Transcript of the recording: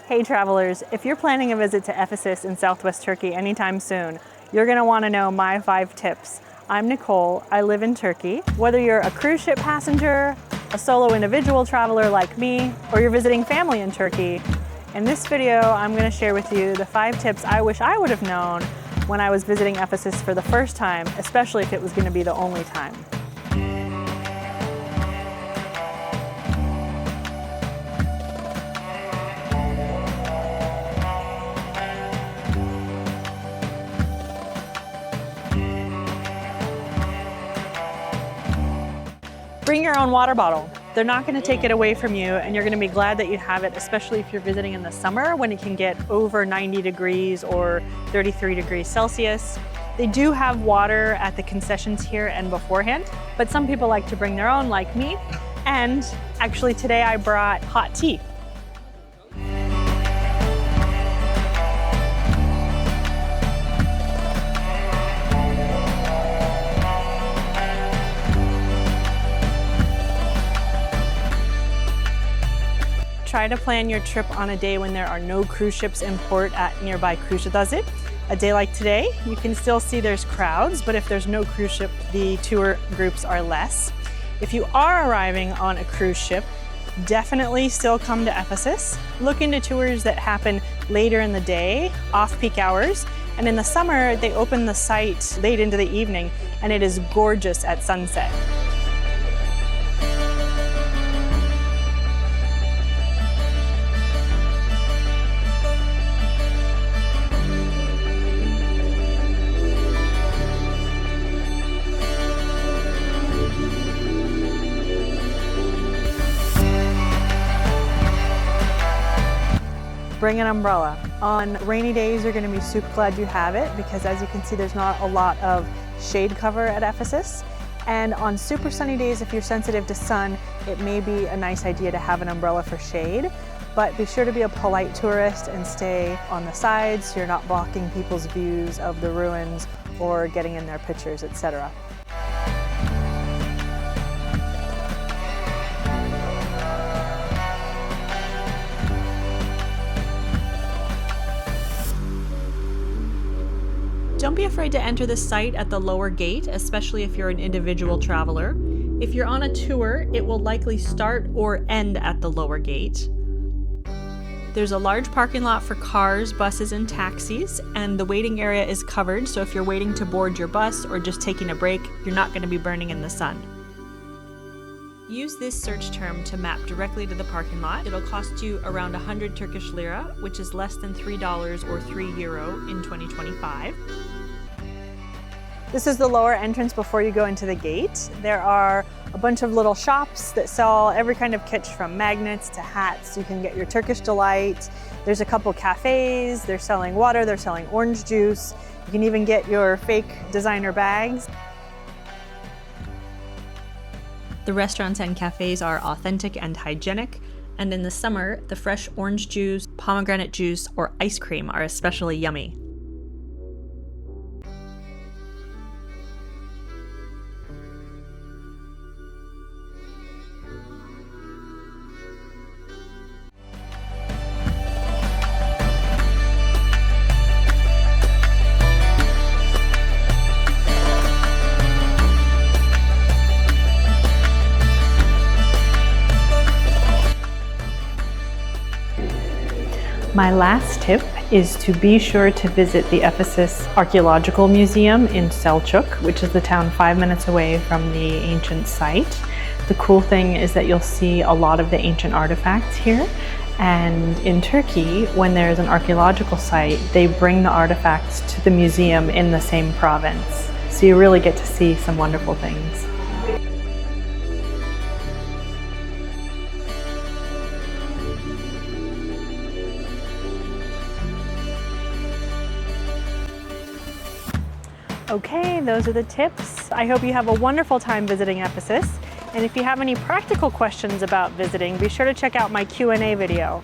Hey travelers, if you're planning a visit to Ephesus in southwest Turkey anytime soon, you're gonna wanna know my 5 tips. I'm Nicole, I live in Turkey. Whether you're a cruise ship passenger, a solo individual traveler like me, or you're visiting family in Turkey, in this video I'm gonna share with you the 5 tips I wish I would have known when I was visiting Ephesus for the first time, especially if it was gonna be the only time. Bring your own water bottle. They're not gonna take it away from you and you're gonna be glad that you have it, especially if you're visiting in the summer when it can get over 90 degrees or 33 degrees Celsius. They do have water at the concessions here and beforehand, but some people like to bring their own like me. And actually today I brought hot tea. Try to plan your trip on a day when there are no cruise ships in port at nearby Kuşadası. A day like today, you can still see there's crowds, but if there's no cruise ship, the tour groups are less. If you are arriving on a cruise ship, definitely still come to Ephesus. Look into tours that happen later in the day, off-peak hours, and in the summer, they open the site late into the evening, and it is gorgeous at sunset. Bring an umbrella. On rainy days, you're going to be super glad you have it because as you can see, there's not a lot of shade cover at Ephesus. And on super sunny days, if you're sensitive to sun, it may be a nice idea to have an umbrella for shade. But be sure to be a polite tourist and stay on the sides so you're not blocking people's views of the ruins or getting in their pictures, etc. Don't be afraid to enter the site at the lower gate, especially if you're an individual traveler. If you're on a tour, it will likely start or end at the lower gate. There's a large parking lot for cars, buses, and taxis, and the waiting area is covered, so if you're waiting to board your bus or just taking a break, you're not going to be burning in the sun. Use this search term to map directly to the parking lot. It'll cost you around 100 Turkish lira, which is less than $3 or €3 in 2025. This is the lower entrance before you go into the gate. There are a bunch of little shops that sell every kind of kitsch from magnets to hats. You can get your Turkish delight. There's a couple cafes. They're selling water. They're selling orange juice. You can even get your fake designer bags. The restaurants and cafes are authentic and hygienic, and in the summer, the fresh orange juice, pomegranate juice, or ice cream are especially yummy. My last tip is to be sure to visit the Ephesus Archaeological Museum in Selçuk, which is the town 5 minutes away from the ancient site. The cool thing is that you'll see a lot of the ancient artifacts here. And in Turkey, when there's an archaeological site, they bring the artifacts to the museum in the same province. So you really get to see some wonderful things. Okay, those are the tips. I hope you have a wonderful time visiting Ephesus. And if you have any practical questions about visiting, be sure to check out my Q&A video.